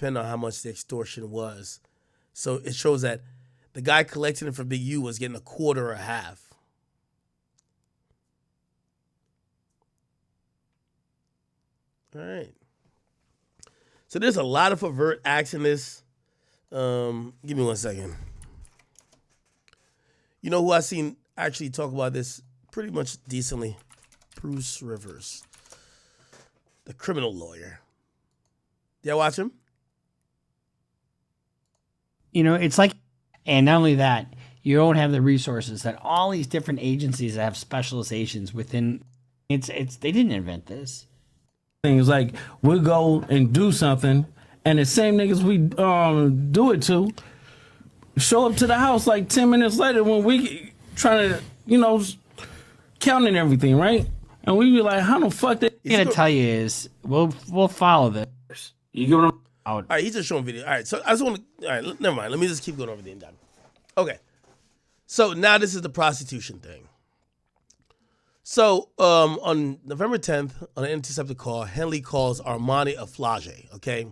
depending on how much the extortion was. So it shows that the guy collecting it from Big U was getting a quarter or a half. All right. So there's a lot of overt acts in this. Give me 1 second. You know who I seen actually talk about this pretty much decently? Bruce Rivers, the criminal lawyer. Y'all watch him? You know, it's like, and not only that, you don't have the resources that all these different agencies that have specializations within. It's they didn't invent this. Things like we'll go and do something, and the same niggas we do it to show up to the house like 10 minutes later when we trying to, counting everything, right? And we be like, how the fuck they? What I'm gonna tell you is we'll follow this. You get what I'm? All right, he's just showing video. All right, so I just want to. All right, never mind. Let me just keep going over the indictment. Okay, so now this is the prostitution thing. So on November 10th, on an intercepted call, Henley calls Armani Aflage. Okay,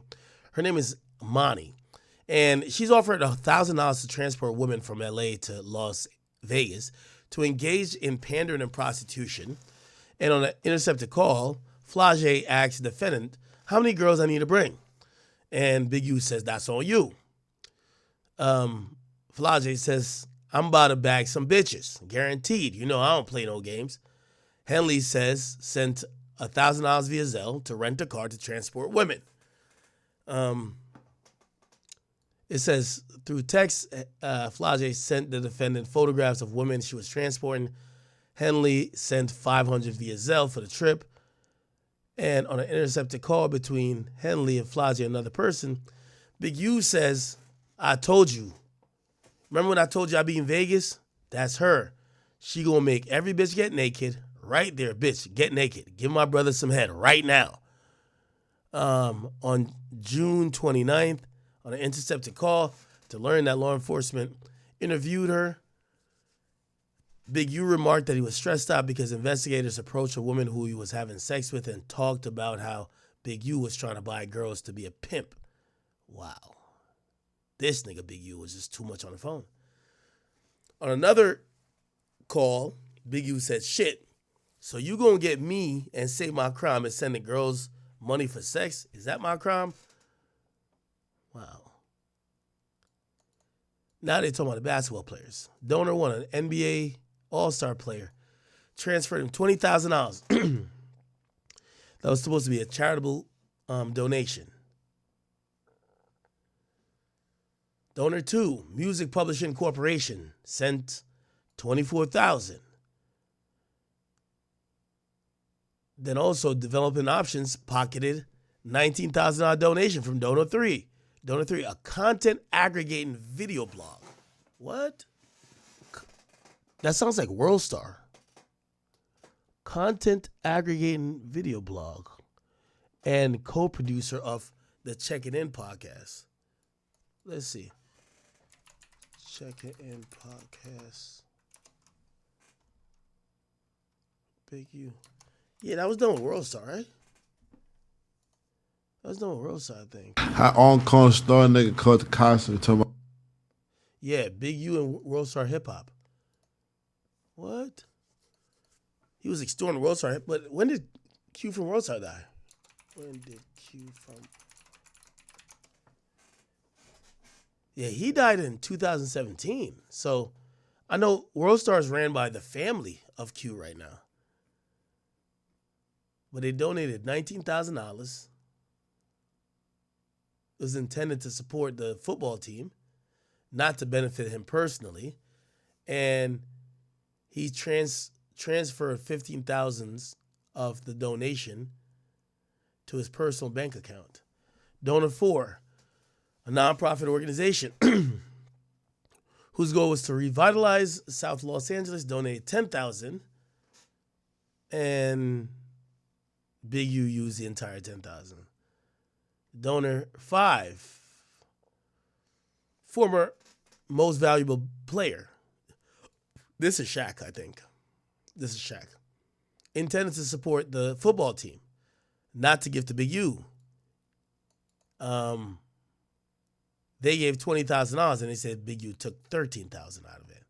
her name is Mani, and she's offered $1,000 to transport women from LA to Las Vegas to engage in pandering and prostitution. And on an intercepted call, Flage asks the defendant, how many girls I need to bring? And Big U says, that's on you. Flage says, I'm about to bag some bitches. Guaranteed. I don't play no games. Henley says, sent $1,000 via Zelle to rent a car to transport women. It says, through text, Flage sent the defendant photographs of women she was transporting. Henley sent $500 via Zelle for the trip. And on an intercepted call between Henley and Flage, another person, Big U says, I told you. Remember when I told you I'd be in Vegas? That's her. She gonna make every bitch get naked. Right there, bitch, get naked. Give my brother some head right now. On June 29th, on an intercepted call to learn that law enforcement interviewed her, Big U remarked that he was stressed out because investigators approached a woman who he was having sex with and talked about how Big U was trying to buy girls to be a pimp. Wow. This nigga Big U was just too much on the phone. On another call, Big U said, shit, so you gonna get me and say my crime is sending girls money for sex? Is that my crime? Wow. Now they're talking about the basketball players. Donor one, an NBA All-Star player, transferred him $20,000. That was supposed to be a charitable donation. Donor 2, Music Publishing Corporation, sent $24,000. Then also Developing Options pocketed $19,000 donation from Donor 3. Donor 3, a content aggregating video blog. What? That sounds like WorldStar. Content aggregating video blog and co-producer of the Check It In podcast. Let's see. Check It In podcast. Big U. Yeah, that was done with WorldStar, right? That was done with WorldStar, I think. How on Con Star nigga called the concert talking about. Yeah, Big U and WorldStar Hip Hop. What? He was extorting WorldStar, but when did Q from WorldStar die? When did Q from... Yeah, he died in 2017. So I know WorldStar is ran by the family of Q right now. But they donated $19,000. It was intended to support the football team, not to benefit him personally. And he transferred $15,000 of the donation to his personal bank account. Donor 4, a nonprofit organization whose goal was to revitalize South Los Angeles, donated $10,000, and Big U used the entire $10,000. Donor 5, former most valuable player. This is Shaq, I think. This is Shaq. Intended to support the football team, not to give to Big U. They gave $20,000 and they said Big U took $13,000 out of it.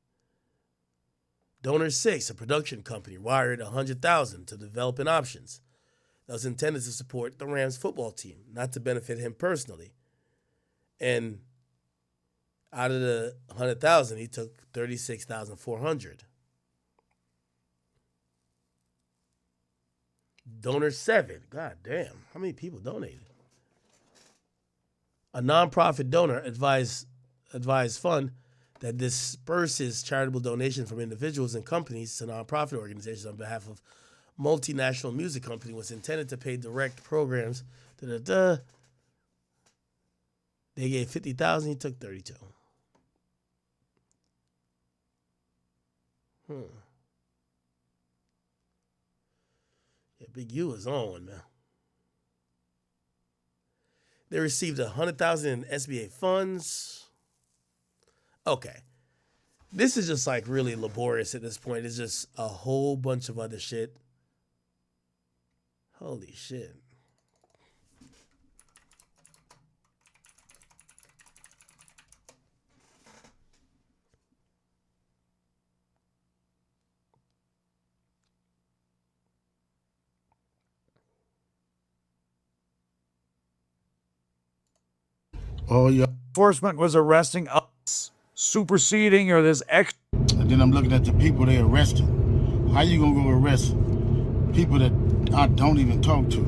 Donor 6, a production company, wired $100,000 to developing options that was intended to support the Rams football team, not to benefit him personally. And out of the $100,000, he took $36,400. Donor 7, god damn, how many people donated? A nonprofit donor advised fund that disperses charitable donations from individuals and companies to nonprofit organizations on behalf of multinational music company was intended to pay direct programs. They gave $50,000, he took $32,000. Yeah, Big U is on one, man. They received $100,000 in SBA funds. Okay. This is just like really laborious at this point. It's just a whole bunch of other shit. Holy shit. Oh, yeah. Enforcement was arresting us, superseding or this ex. And then I'm looking at the people they arrested. How you gonna go arrest people that I don't even talk to?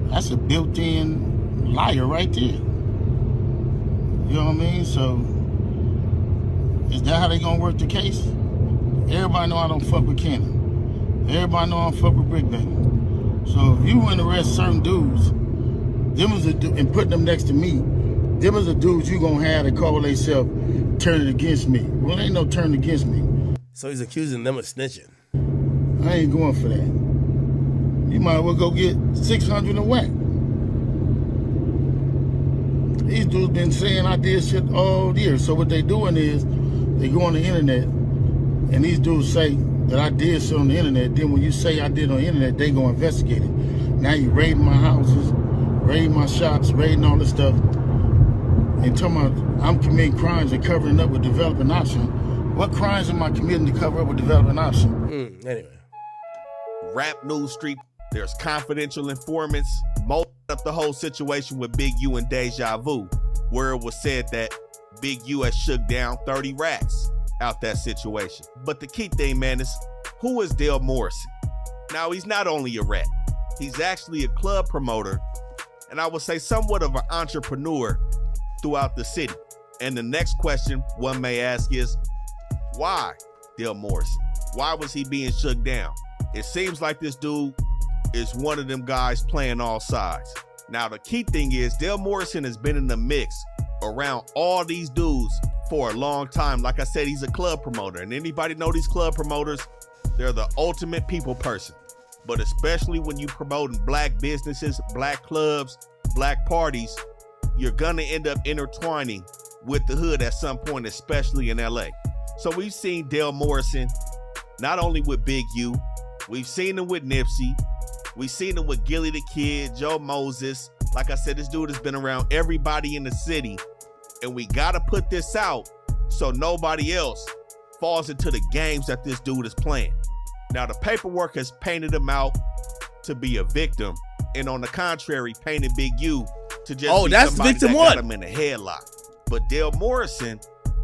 That's a built-in liar right there. You know what I mean? So, is that how they gonna work the case? Everybody know I don't fuck with Cannon. Everybody know I don't fuck with Brick Baby. So if you want to arrest certain dudes, and put them next to me, them is the dudes you gonna have to call themselves turning against me. Well, ain't no turn against me. So he's accusing them of snitching. I ain't going for that. You might as well go get 600 and whack. These dudes been saying I did shit all year. So what they doing is they go on the internet and these dudes say that I did shit on the internet. Then when you say I did on the internet, they go investigate it. Now you raiding my houses, raiding my shops, raiding all this stuff, and talking about I'm committing crimes and covering up with developing option. What crimes am I committing to cover up with developing option? Anyway. Rap News Street, there's confidential informants, molded up the whole situation with Big U and Deja Vu, where it was said that Big U has shook down 30 racks out that situation. But the key thing, man, is who is Dale Morrison? Now, he's not only a rat, he's actually a club promoter, and I would say somewhat of an entrepreneur throughout the city. And the next question one may ask is, why Dale Morrison? Why was he being shook down? It seems like this dude is one of them guys playing all sides. Now, the key thing is Dale Morrison has been in the mix around all these dudes for a long time. Like I said, he's a club promoter, and anybody know these club promoters, they're the ultimate people person. But especially when you promoting black businesses, black clubs, black parties, you're gonna end up intertwining with the hood at some point, especially in LA. So we've seen Dale Morrison, not only with Big U, we've seen him with Nipsey, we've seen him with Gilly the Kid, Joe Moses. Like I said, this dude has been around everybody in the city, and we gotta put this out so nobody else falls into the games that this dude is playing. Now, the paperwork has painted him out to be a victim, and on the contrary, painted Big U to just be that's somebody victim that one. got him in a headlock. But Dale Morrison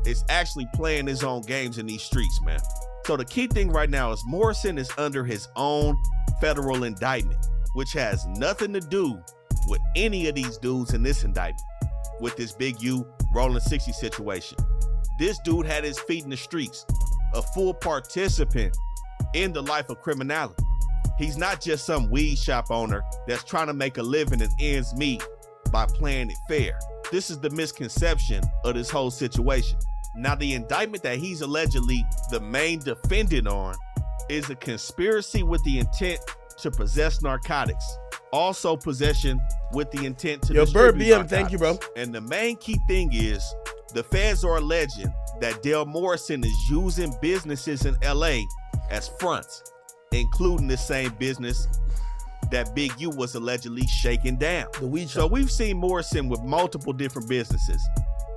is actually playing his own games in these streets, man. So the key thing right now is Morrison is under his own federal indictment, which has nothing to do with any of these dudes in this indictment, with this Big U Rolling 60 situation. This dude had his feet in the streets, a full participant in the life of criminality. He's not just some weed shop owner that's trying to make a living and ends meet by playing it fair. This is the misconception of this whole situation. Now, the indictment that he's allegedly the main defendant on is a conspiracy with the intent to possess narcotics. Also possession with the intent to distribute Bird BM, narcotics. thank you, bro. And the main key thing is the feds are alleging that Dale Morrison is using businesses in LA as fronts, including the same business that Big U was allegedly shaking down. The weed So shop. we've seen Morrison with multiple different businesses.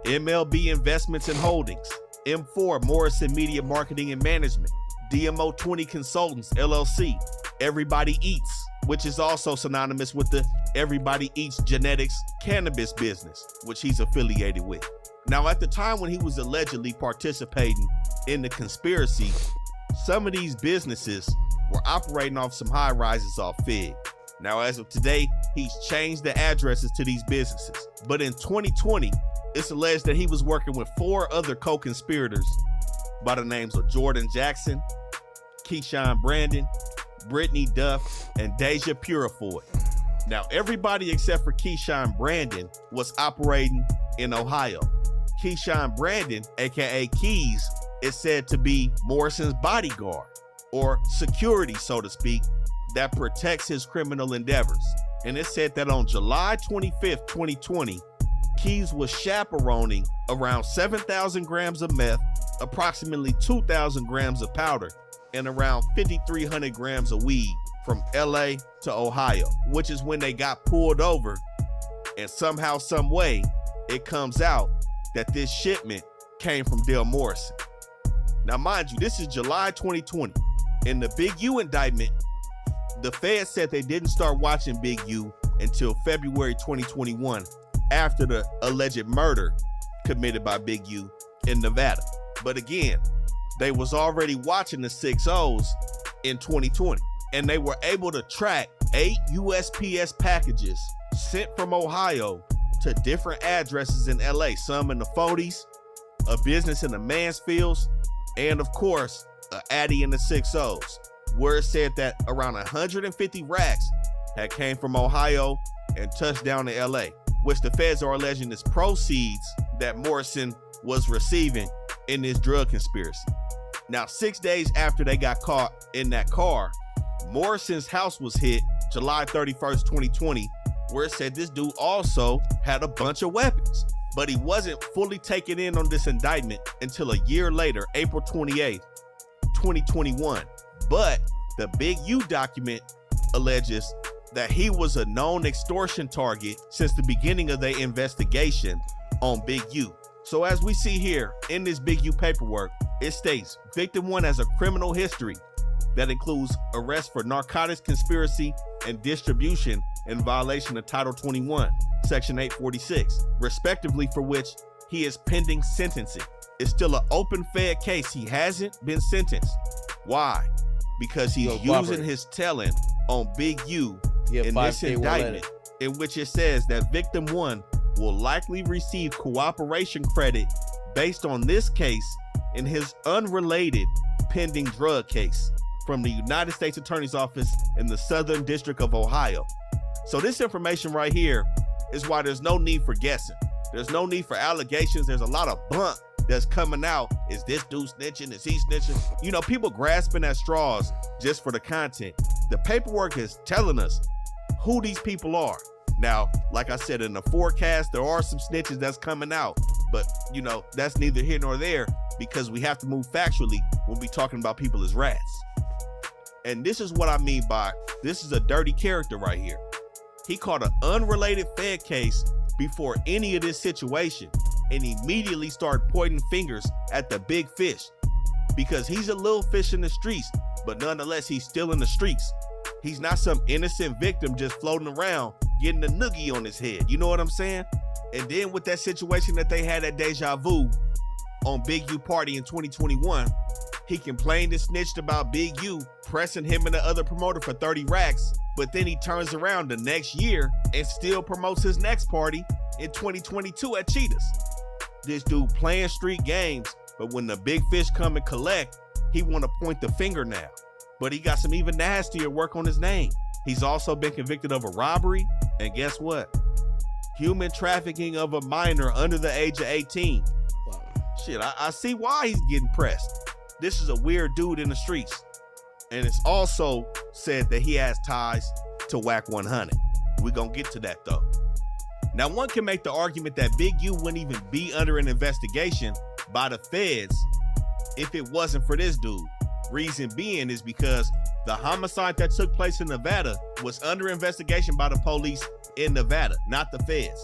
MLB Investments and Holdings, M4 Morrison Media Marketing and Management, DMO 20 Consultants LLC, Everybody Eats, which is also synonymous with the Everybody Eats Genetics cannabis business, which he's affiliated with. Now, at the time when he was allegedly participating in the conspiracy, some of these businesses were operating off some high rises off Fig. Now, as of today, he's changed the addresses to these businesses. But in 2020, it's alleged that he was working with 4 other co-conspirators by the names of Jordan Jackson, Keyshawn Brandon, Brittany Duff, and Deja Purifoy. Now, everybody except for Keyshawn Brandon was operating in Ohio. Keyshawn Brandon, aka Keys, is said to be Morrison's bodyguard, or security, so to speak, that protects his criminal endeavors. And it's said that on July 25th, 2020, Keys was chaperoning around 7,000 grams of meth, approximately 2,000 grams of powder, and around 5,300 grams of weed from LA to Ohio, which is when they got pulled over. And somehow, some way, it comes out that this shipment came from Dale Morrison. Now, mind you, this is July 2020. In the Big U indictment, the Fed said they didn't start watching Big U until February 2021, after the alleged murder committed by Big U in Nevada. But again, they was already watching the 6-0s in 2020, and they were able to track 8 USPS packages sent from Ohio to different addresses in LA, some in the 40s, a business in the Mansfields, and of course, a Addy in the 6-0s, where it said that around 150 racks had came from Ohio and touched down in LA, which the feds are alleging is proceeds that Morrison was receiving in this drug conspiracy. Now, 6 days after they got caught in that car, Morrison's house was hit July 31st, 2020, where it said this dude also had a bunch of weapons. But he wasn't fully taken in on this indictment until a year later, April 28th, 2021. But the Big U document alleges that he was a known extortion target since the beginning of their investigation on Big U. So as we see here in this Big U paperwork, it states victim 1 has a criminal history that includes arrest for narcotics conspiracy and distribution in violation of Title 21, Section 846, respectively, for which he is pending sentencing. It's still an open Fed case. He hasn't been sentenced. Why? Because he's using his telling on Big U in this indictment, in which it says that victim 1 will likely receive cooperation credit based on this case in his unrelated pending drug case from the United States Attorney's Office in the Southern District of Ohio. So this information right here is why there's no need for guessing. There's no need for allegations. There's a lot of bunk that's coming out. Is this dude snitching? Is he snitching? You know, people grasping at straws just for the content. The paperwork is telling us who these people are. Now, like I said, in the forecast, there are some snitches that's coming out, but you know, that's neither here nor there because we have to move factually when we talking about people as rats. And this is what I mean by this is a dirty character right here. He caught an unrelated Fed case before any of this situation and immediately started pointing fingers at the big fish because he's a little fish in the streets, but nonetheless, he's still in the streets. He's not some innocent victim just floating around getting a noogie on his head. You know what I'm saying? And then with that situation that they had at Deja Vu on Big U Party in 2021, he complained and snitched about Big U pressing him and the other promoter for 30 racks, but then he turns around the next year and still promotes his next party in 2022 at Cheetahs. This dude playing street games, but when the big fish come and collect, he want to point the finger now. But he got some even nastier work on his name. He's also been convicted of a robbery, and guess what? Human trafficking of a minor under the age of 18. Wow. Shit, I see why he's getting pressed. This is a weird dude in the streets. And it's also said that he has ties to Whack 100. We're gonna get to that though. Now, one can make the argument that Big U wouldn't even be under an investigation by the feds if it wasn't for this dude. Reason being is because The homicide that took place in Nevada was under investigation by the police in Nevada, not the feds.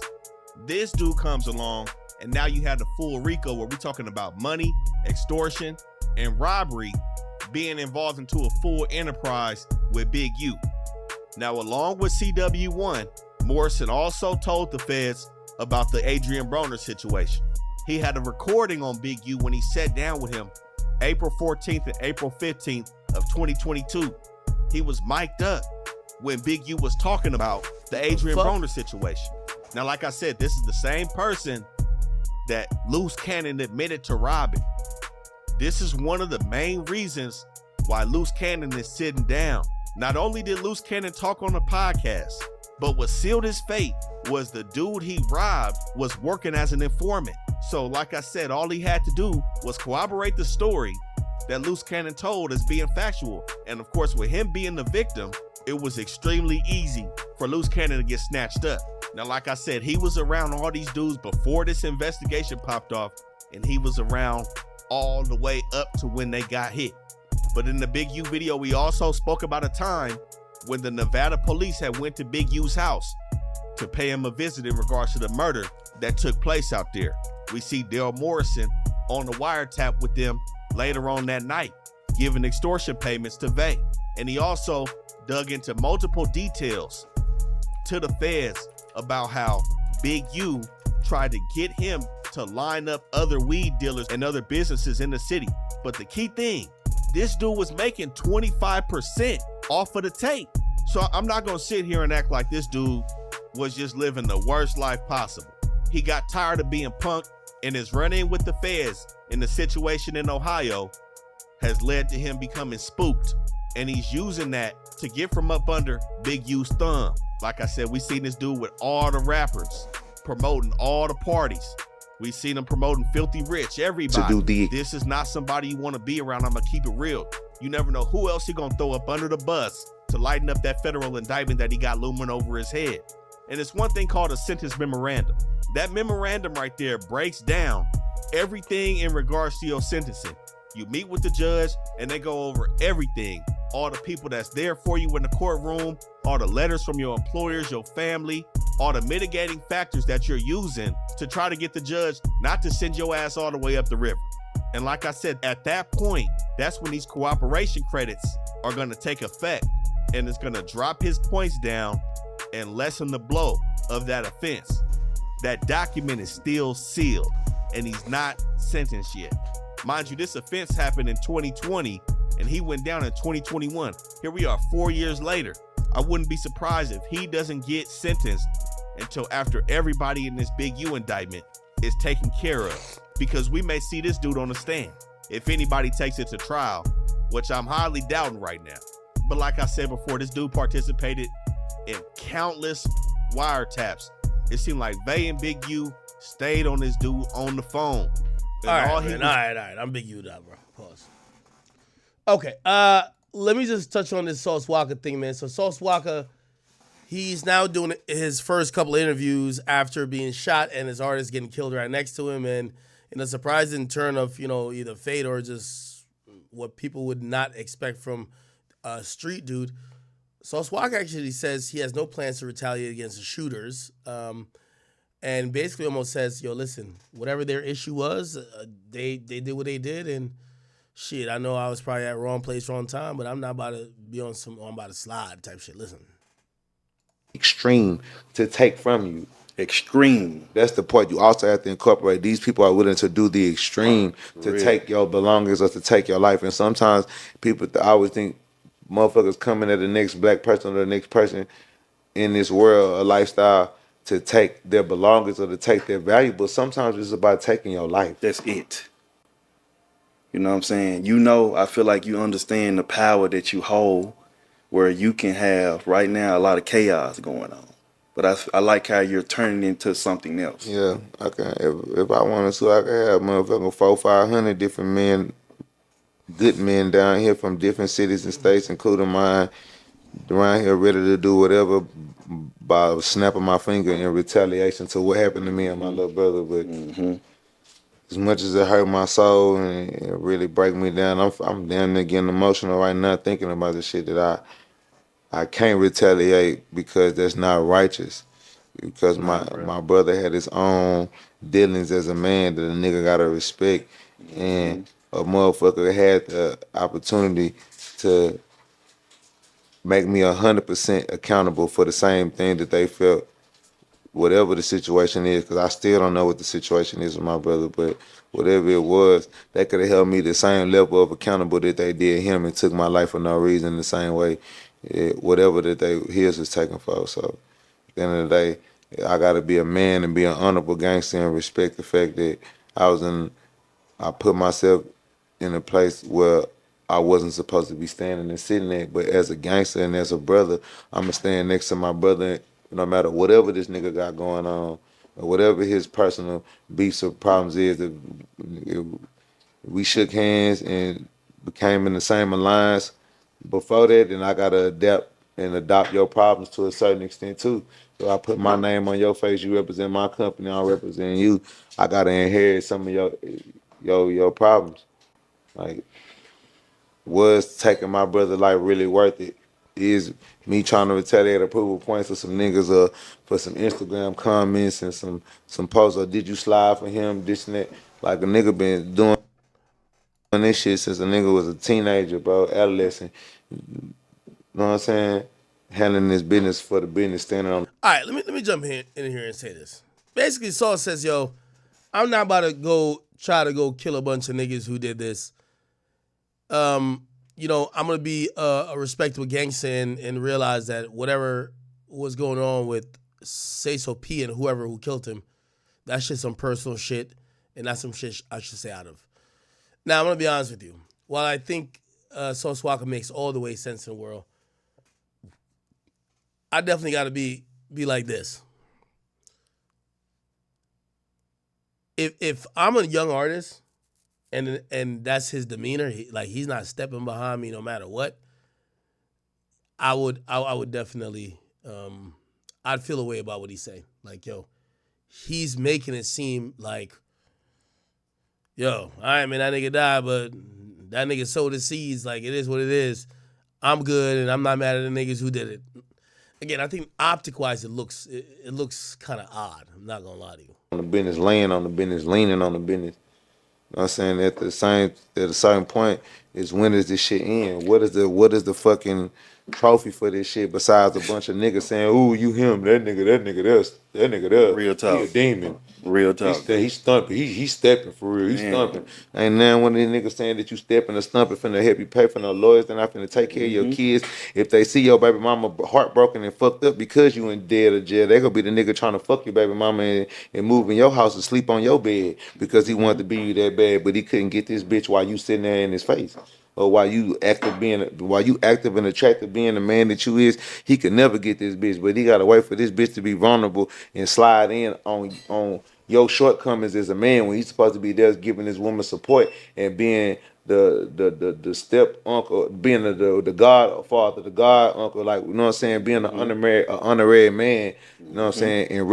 This dude comes along, and now you have the full RICO where we're talking about money, extortion, and robbery being involved into a full enterprise with Big U. Now, along with CW1, Morrison also told the feds about the Adrian Broner situation. He had a recording on Big U when he sat down with him April 14th and April 15th of 2022. He was mic'd up when Big U was talking about the Adrian Broner situation. Now, like I said, this is the same person that Loose Cannon admitted to robbing. This is one of the main reasons why Loose Cannon is sitting down. Not only did Loose Cannon talk on the podcast, but what sealed his fate was the dude he robbed was working as an informant. So like I said, all he had to do was corroborate the story that Loose Cannon told as being factual. And of course, with him being the victim, it was extremely easy for Loose Cannon to get snatched up. Now, like I said, he was around all these dudes before this investigation popped off, and he was around all the way up to when they got hit. But in the Big U video, we also spoke about a time when the Nevada police had went to Big U's house to pay him a visit in regards to the murder that took place out there. We see Dale Morrison on the wiretap with them later on that night, giving extortion payments to Vay. And he also dug into multiple details to the feds about how Big U tried to get him to line up other weed dealers and other businesses in the city. But the key thing, this dude was making 25% off of the tape. So I'm not gonna sit here and act like this dude was just living the worst life possible. He got tired of being punked, and his run-in with the feds in the situation in Ohio has led to him becoming spooked. And he's using that to get from up under Big U's thumb. Like I said, we seen this dude with all the rappers, promoting all the parties. We seen him promoting Filthy Rich, everybody. This is not somebody you want to be around. I'm gonna keep it real. You never know who else he gonna throw up under the bus to lighten up that federal indictment that he got looming over his head. And it's one thing called a sentence memorandum. That memorandum right there breaks down everything in regards to your sentencing. You meet with the judge and they go over everything. All the people that's there for you in the courtroom, all the letters from your employers, your family, all the mitigating factors that you're using to try to get the judge not to send your ass all the way up the river. And like I said, at that point, that's when these cooperation credits are going to take effect, and it's going to drop his points down and lessen the blow of that offense. That document is still sealed, and he's not sentenced yet. Mind you, this offense happened in 2020, and he went down in 2021. Here we are 4 years later. I wouldn't be surprised if he doesn't get sentenced until after everybody in this Big U indictment is taken care of, because we may see this dude on the stand if anybody takes it to trial, which I'm highly doubting right now. But like I said before, this dude participated in countless wiretaps. It seemed like Vay and Big U stayed on this dude on the phone. All right. I'm Big U now, bro. Pause. Okay. Let me just touch on this Sauce Walker thing, man. So Sauce Walker, he's now doing his first couple of interviews after being shot and his artist getting killed right next to him. And in a surprising turn of, either fate or just what people would not expect from a street dude, Sauce Walker actually says he has no plans to retaliate against the shooters. And basically almost says, listen, whatever their issue was, they did what they did. And shit, I know I was probably at wrong place, wrong time, but I'm not about to be on I'm about to slide type shit. Listen. Extreme to take from you. Extreme. That's the point. You also have to incorporate. These people are willing to do the extreme to take your belongings or to take your life. And sometimes people always think motherfuckers coming at the next black person or the next person in this world, a lifestyle, to take their belongings or to take their valuables. Sometimes it's about taking your life. That's it. You know what I'm saying? I feel like you understand the power that you hold, where you can have right now a lot of chaos going on. But I like how you're turning into something else. Yeah, I can. If I wanted to, I could have motherfucking 400-500 different men, good men down here from different cities and states, including mine, around here ready to do whatever by snapping my finger in retaliation to what happened to me and my little brother. But as much as it hurt my soul and it really break me down, I'm damn near getting emotional right now thinking about the shit that I can't retaliate because that's not righteous. Because my brother had his own dealings as a man that a nigga gotta respect, and a motherfucker had the opportunity to make me 100% accountable for the same thing that they felt, whatever the situation is. Because I still don't know what the situation is with my brother, but whatever it was, they could have held me the same level of accountable that they did him and took my life for no reason the same way, whatever that his was taken for. So at the end of the day, I gotta be a man and be an honorable gangster and respect the fact that I put myself in a place where I wasn't supposed to be standing and sitting there. But as a gangster and as a brother, I'ma stand next to my brother no matter whatever this nigga got going on or whatever his personal beefs or problems is. If we shook hands and became in the same alliance before that, then I gotta adapt and adopt your problems to a certain extent too. So I put my name on your face, you represent my company, I represent you. I gotta inherit some of your problems. Like, was taking my brother life really worth it? Is me trying to retaliate approval points for some niggas or for some Instagram comments and some posts, or did you slide for him, this and that? Like, a nigga been doing this shit since a nigga was a teenager, bro, adolescent. You know what I'm saying? Handling this business for the business, standing on. All right, let me jump in here and say this. Basically, Saul says, yo, I'm not about to try to go kill a bunch of niggas who did this. You know, I'm gonna be a respectable gangster and realize that whatever was going on with Say So P and whoever who killed him, that's just some personal shit, and that's some shit I should stay out of. Now, I'm gonna be honest with you. While I think Saul Suakez makes all the way sense in the world, I definitely got to be like this. If I'm a young artist and that's his demeanor, he's not stepping behind me no matter what, I would definitely I'd feel a way about what he's saying. Like, yo, he's making it seem like, yo, all right, man, that nigga died, but that nigga sowed the seeds. Like, it is what it is. I'm good, and I'm not mad at the niggas who did it. Again, I think optic-wise, it looks kind of odd. I'm not gonna lie to you. On the business, laying on the business, leaning on the business. You know what I'm saying? At a certain point is, when does this shit end? What is the fucking trophy for this shit besides a bunch of niggas saying, ooh, you him, that nigga there. Real talk. He a demon. Real talk. He's stumping. He's stepping for real. He's stumping. Ain't none one of these niggas saying that you stepping or stumping finna help you pay for no lawyers. They're not finna take care of your kids. If they see your baby mama heartbroken and fucked up because you in dead or jail, they gonna be the nigga trying to fuck your baby mama and move in your house and sleep on your bed because he wanted to be you that bad, but he couldn't get this bitch while you sitting there in his face. Or while you active and attractive being the man that you is, he could never get this bitch. But he gotta wait for this bitch to be vulnerable and slide in on your shortcomings as a man when he's supposed to be there giving his woman support and being the step uncle, being the godfather, the god uncle, like, you know what I'm saying, being an honorary man, you know what I'm saying, and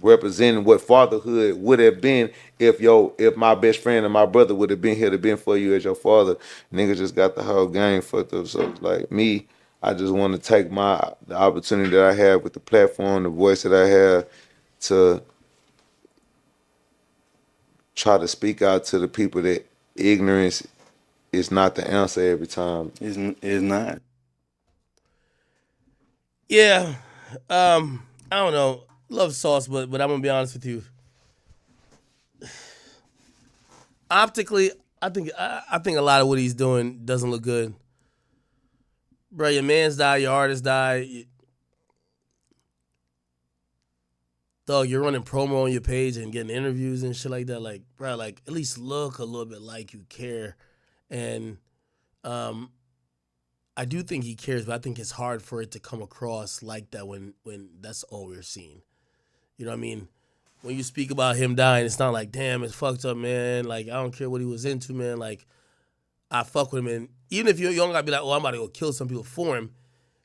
representing what fatherhood would have been if my best friend and my brother would have been here to been for you as your father. Niggas just got the whole game fucked up. So like me, I just want to take the opportunity that I have with the platform, the voice that I have, to try to speak out to the people that ignorance is not the answer every time. It's not. Yeah, I don't know. Love Sauce, but I'm gonna be honest with you. Optically, I think a lot of what he's doing doesn't look good. Bro, your man's died, your artist died. Dog, you're running promo on your page and getting interviews and shit like that. Like, bro, like, at least look a little bit like you care. And I do think he cares, but I think it's hard for it to come across like that when that's all we're seeing. You know what I mean? When you speak about him dying, it's not like, damn, it's fucked up, man. Like, I don't care what he was into, man. Like, I fuck with him. And even if you don't gotta be like, oh, I'm about to go kill some people for him,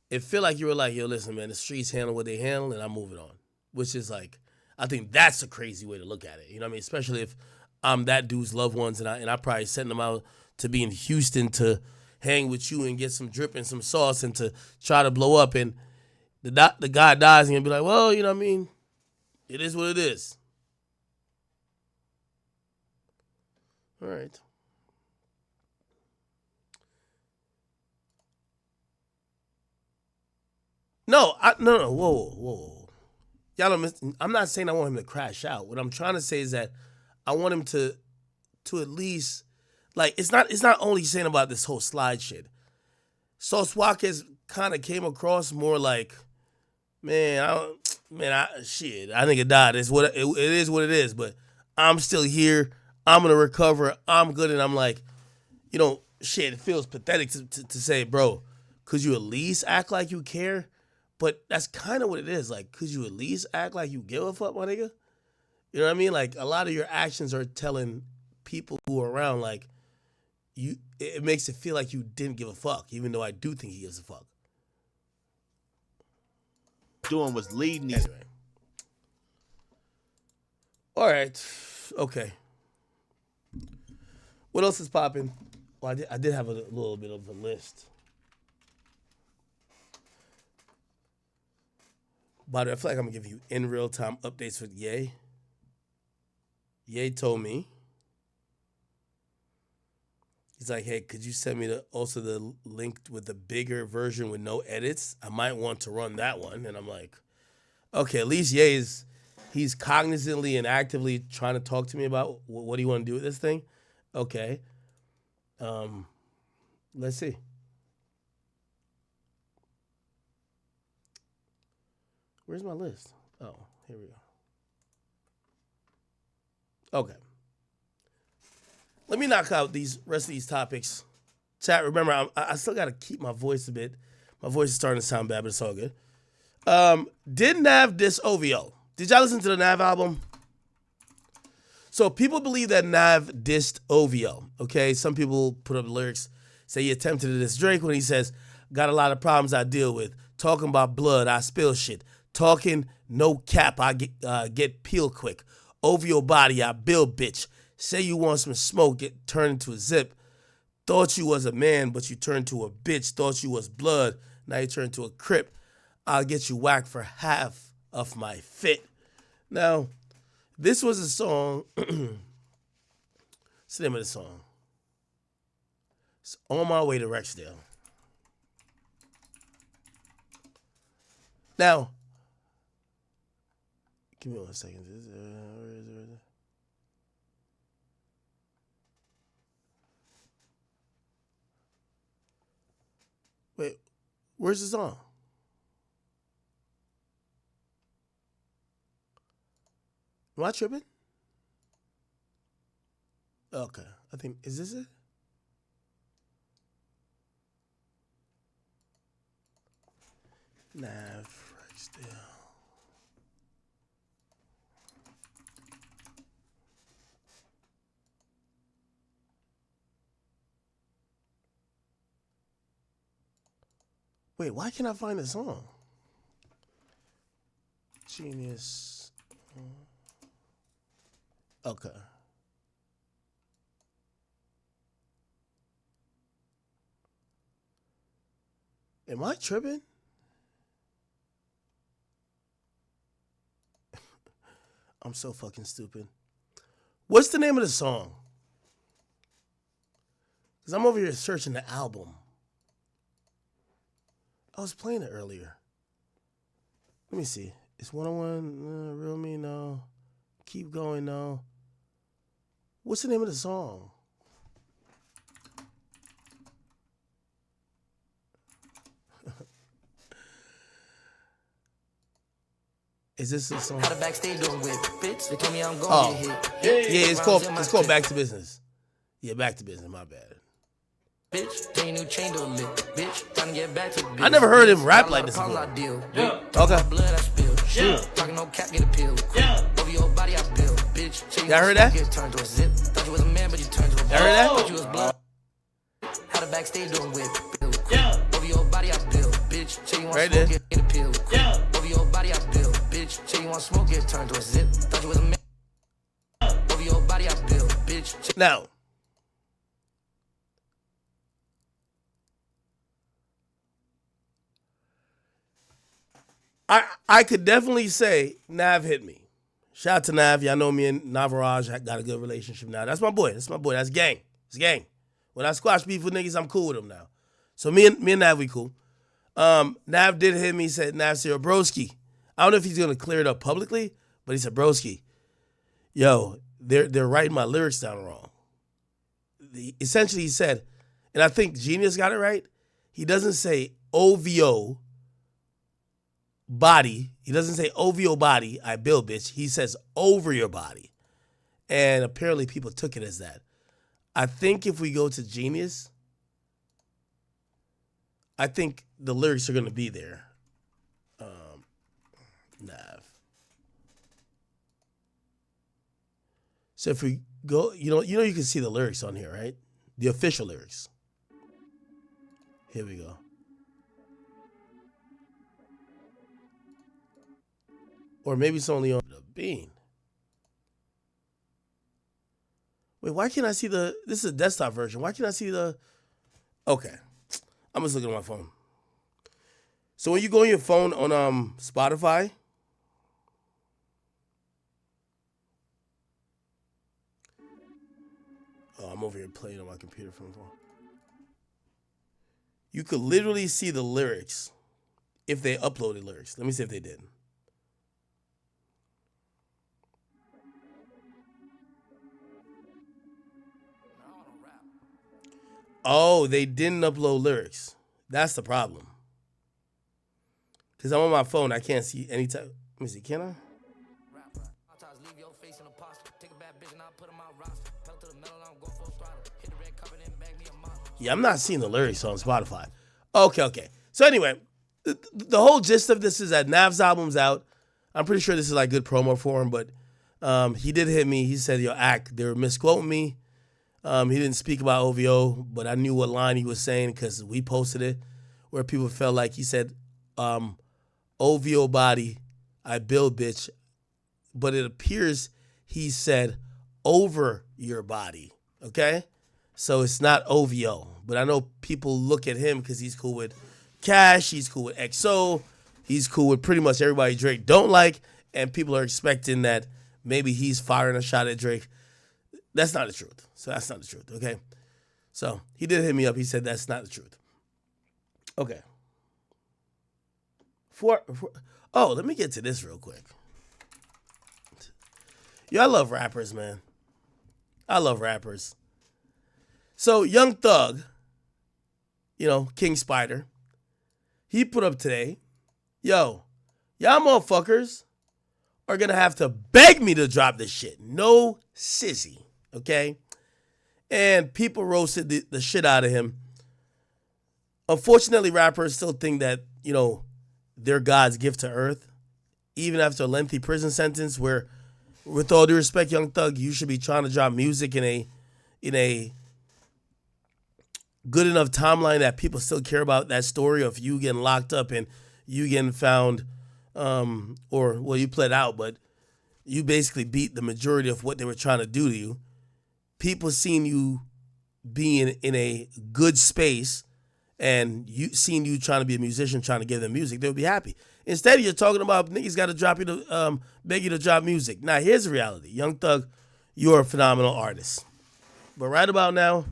it feel like you were like, yo, listen, man, the streets handle what they handle, and I'm moving on. Which is like, I think that's a crazy way to look at it. You know what I mean? Especially if I'm that dude's loved ones, and I probably sent them out to be in Houston to hang with you and get some drip and some sauce and to try to blow up, and the guy dies and he'll be like, well, you know what I mean? It is what it is. All right. No, whoa. Y'all don't I'm not saying I want him to crash out. What I'm trying to say is that I want him to at least, like, it's not only saying about this whole slide shit. So Suakez kind of came across more like, I think it died. It is what it is, but I'm still here. I'm gonna recover. I'm good, and I'm like, it feels pathetic to say, bro, could you at least act like you care? But that's kind of what it is. Like, could you at least act like you give a fuck, my nigga? You know what I mean? Like, a lot of your actions are telling people who are around, like, it makes it feel like you didn't give a fuck, even though I do think he gives a fuck. Doing was leading these. Anyway. All right. Okay. What else is popping? Well, I did have a little bit of a list. By the way, I feel like I'm going to give you in real time updates with Ye. Ye told me. He's like, hey, could you send me the link with the bigger version with no edits? I might want to run that one. And I'm like, okay, at least Ye he's cognizantly and actively trying to talk to me about what do you want to do with this thing? Okay. Let's see. Where's my list? Oh, here we go. Okay. Let me knock out these rest of these topics. Chat, remember, I still got to keep my voice a bit. My voice is starting to sound bad, but it's all good. Did Nav diss OVO? Did y'all listen to the Nav album? So people believe that Nav dissed OVO, okay? Some people put up lyrics, say he attempted to diss Drake when he says, got a lot of problems I deal with. Talking about blood, I spill shit. Talking no cap, I get peeled quick. OVO body, I build bitch. Say you want some smoke, get turned into a zip. Thought you was a man, but you turned to a bitch. Thought you was blood, now you turned to a crip. I'll get you whacked for half of my fit. Now, this was a song. What's the name of the song? It's On My Way to Rexdale. Now, give me 1 second. Where is it? Wait, where's the song? Am I tripping? Okay, I think, is this it? Nav, Rexdale. Wait, why can't I find the song? Genius. Okay. Am I tripping? I'm so fucking stupid. What's the name of the song? Because I'm over here searching the album. I was playing it earlier. Let me see. It's 101, Real Me, no. Keep Going, no. What's the name of the song? Is this a song? Oh, yeah, it's called Back to Business. Yeah, Back to Business, my bad. I never heard him rap like this before. Yeah. Okay. Yeah. Y'all heard that? Y'all heard that? Right there. Now, I could definitely say Nav hit me. Shout out to Nav. Y'all know me and Navaraj got a good relationship now. That's my boy. That's gang. It's gang. When I squash beef with niggas, I'm cool with them now. So me and Nav, we cool. Nav did hit me, said, Nav said, broski. I don't know if he's going to clear it up publicly, but he said, broski, yo, they're writing my lyrics down wrong. Essentially, he said, and I think Genius got it right, he doesn't say OVO body. He doesn't say OVO body, I build, bitch. He says over your body. And apparently people took it as that. I think if we go to Genius, I think the lyrics are going to be there. Nav. So if we go, you know you can see the lyrics on here, right? The official lyrics. Here we go. Or maybe it's only on the bean. Wait, why can't I see the... This is a desktop version. Why can't I see the... Okay. I'm just looking at my phone. So when you go on your phone on Spotify... Oh, I'm over here playing on my computer from the phone. You could literally see the lyrics if they uploaded lyrics. Let me see if they did. Oh, they didn't upload lyrics. That's the problem. Because I'm on my phone, I can't see any type. Let me see, can I? Yeah, I'm not seeing the lyrics on Spotify. Okay. So anyway, the whole gist of this is that Nav's album's out. I'm pretty sure this is like good promo for him, but he did hit me. He said, yo, Ak, they were misquoting me. He didn't speak about OVO, but I knew what line he was saying because we posted it where people felt like he said, OVO body, I build, bitch. But it appears he said over your body, okay? So it's not OVO. But I know people look at him because he's cool with Cash, he's cool with XO, he's cool with pretty much everybody Drake don't like, and people are expecting that maybe he's firing a shot at Drake. That's not the truth. So that's not the truth, okay? So he did hit me up. He said that's not the truth. Okay. Let me get to this real quick. Yo, I love rappers, man. I love rappers. So Young Thug, King Spider, he put up today, yo, y'all motherfuckers are going to have to beg me to drop this shit. No sissy, okay? And people roasted the shit out of him. Unfortunately, rappers still think that, they're God's gift to earth, even after a lengthy prison sentence where, with all due respect, Young Thug, you should be trying to drop music in a good enough timeline that people still care about that story of you getting locked up and you getting found, you pled out, but you basically beat the majority of what they were trying to do to you. People seen you being in a good space and you seen you trying to be a musician, trying to give them music, they'll be happy. Instead, you're talking about niggas got to drop you to beg you to drop music. Now, here's the reality. Young Thug, you're a phenomenal artist. But right about now,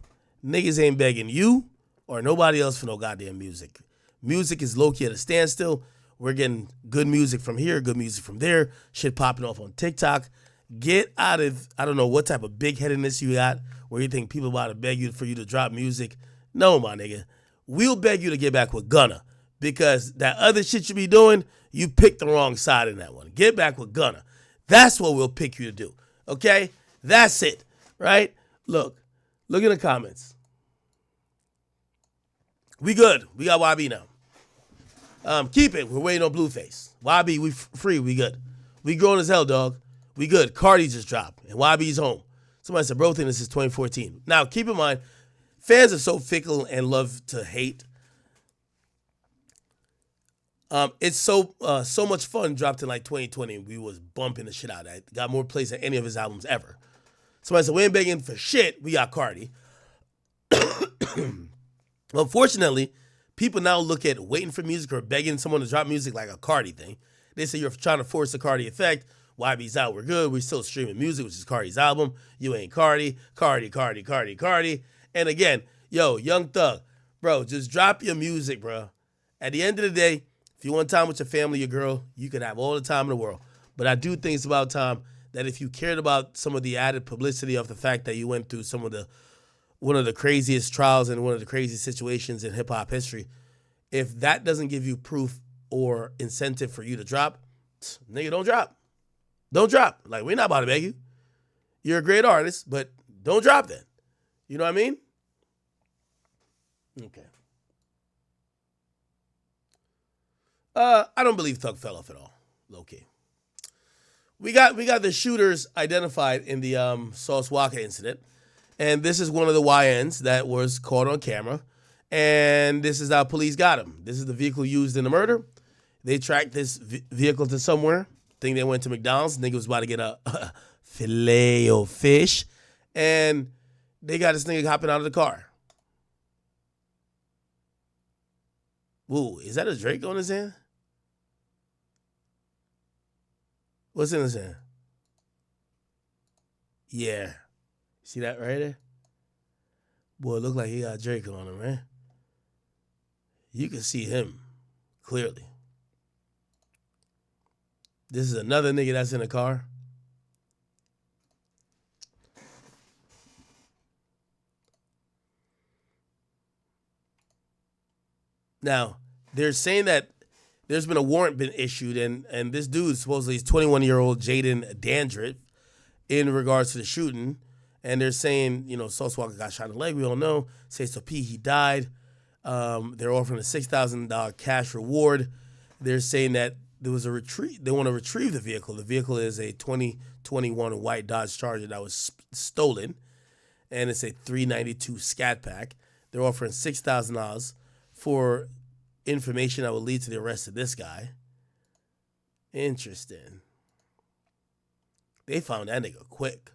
niggas ain't begging you or nobody else for no goddamn music. Music is low-key at a standstill. We're getting good music from here, good music from there, shit popping off on TikTok. Get out of, I don't know what type of big-headedness you got where you think people about to beg you for you to drop music. No, my nigga. We'll beg you to get back with Gunna because that other shit you be doing, you picked the wrong side in that one. Get back with Gunna. That's what we'll pick you to do, okay? That's it, right? Look in the comments. We good. We got YB now. Keep it. We're waiting on Blueface. YB, we free. We good. We grown as hell, dog. We good. Cardi just dropped, and YB's home. Somebody said, bro, think this is 2014. Now, keep in mind, fans are so fickle and love to hate. It's so much fun dropped in like 2020. We was bumping the shit out of it. Got more plays than any of his albums ever. Somebody said, we ain't begging for shit. We got Cardi. Unfortunately, people now look at waiting for music or begging someone to drop music like a Cardi thing. They say you're trying to force the Cardi effect. YB's out, we're good. We're still streaming music, which is Cardi's album. You ain't Cardi. Cardi. And again, yo, Young Thug, bro, just drop your music, bro. At the end of the day, if you want time with your family, your girl, you can have all the time in the world. But I do think it's about time that if you cared about some of the added publicity of the fact that you went through one of the craziest trials and one of the craziest situations in hip hop history, if that doesn't give you proof or incentive for you to drop, nigga, don't drop. Don't drop. Like, we're not about to beg you. You're a great artist, but don't drop then. You know what I mean? Okay. I don't believe Thug fell off at all. Low key. We got the shooters identified in the Suakez incident, and this is one of the YNs that was caught on camera, and this is how police got him. This is the vehicle used in the murder. They tracked this vehicle to somewhere. Think they went to McDonald's. Nigga was about to get a filet of fish, and they got this nigga hopping out of the car. Ooh, is that a Drake on his hand? What's in his hand? Yeah. See that right there? Boy, it look like he got Drake on him, man. You can see him clearly. This is another nigga that's in the car. Now, they're saying that there's been a warrant been issued, and this dude supposedly is 21-year-old Jaden Dandridge in regards to the shooting. And they're saying, Suakez got shot in the leg. We don't know. Say so P, he died. They're offering a $6,000 cash reward. They're saying that there was a retrieve. They want to retrieve the vehicle. The vehicle is a 2021 white Dodge Charger that was stolen, and it's a 392 Scat Pack. They're offering $6,000 for information that will lead to the arrest of this guy. Interesting. They found that nigga quick.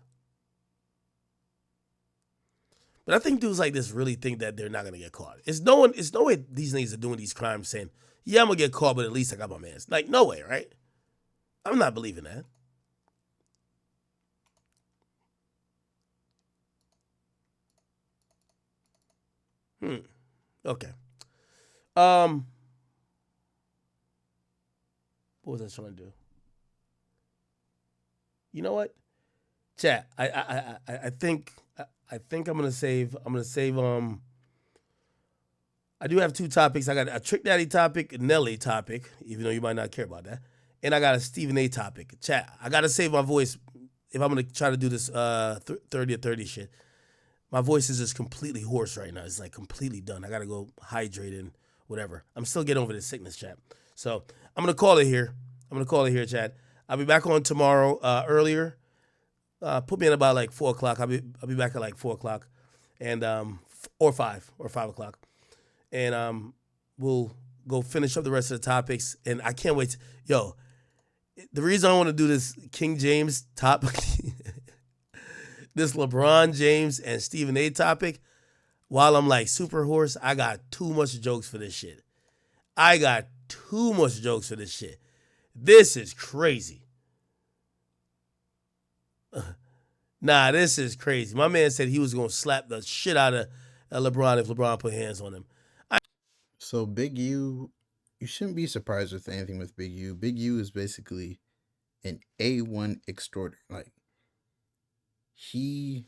But I think dudes like this really think that they're not gonna get caught. It's no way these niggas are doing these crimes saying, yeah, I'm gonna get caught, but at least I got my mans. Like, no way, right? I'm not believing that. Okay. What was I trying to do? You know what? Chat. I think I'm gonna save. I do have two topics. I got a Trick Daddy topic, a Nelly topic, even though you might not care about that, and I got a Stephen A topic. Chat. I gotta save my voice if I'm gonna try to do this 30 or 30 shit. My voice is just completely hoarse right now. It's like completely done. I gotta go hydrate and whatever. I'm still getting over this sickness, chat. So I'm gonna call it here. Chat. I'll be back on tomorrow earlier. Put me in about like 4 o'clock. I'll be back at like 4 o'clock, and or 5 o'clock, and we'll go finish up the rest of the topics. And I can't wait. The reason I want to do this King James topic, this LeBron James and Stephen A topic, while I'm like super hoarse, I got too much jokes for this shit. This is crazy. Nah, this is crazy. My man said he was going to slap the shit out of LeBron if LeBron put hands on him. So Big U, you shouldn't be surprised with anything with Big U. Big U is basically an A1 extorter. Like, he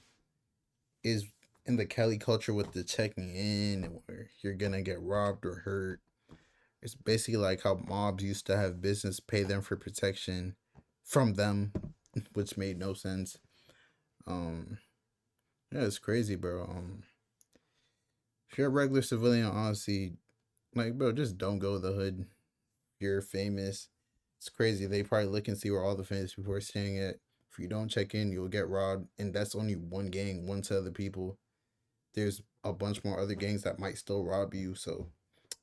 is in the Cali culture with the checking in where you're going to get robbed or hurt. It's basically like how mobs used to have business pay them for protection from them, which made no sense. Yeah, it's crazy, bro. If you're a regular civilian, honestly, like, bro, just don't go to the hood. You're famous. It's crazy. They probably look and see where all the famous people are staying at. If you don't check in, you'll get robbed. And that's only one gang, one set of the people. There's a bunch more other gangs that might still rob you. So,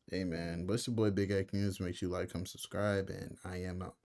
hey, man, but it's your boy Big X News. Make sure you like, comment, subscribe, and I am out.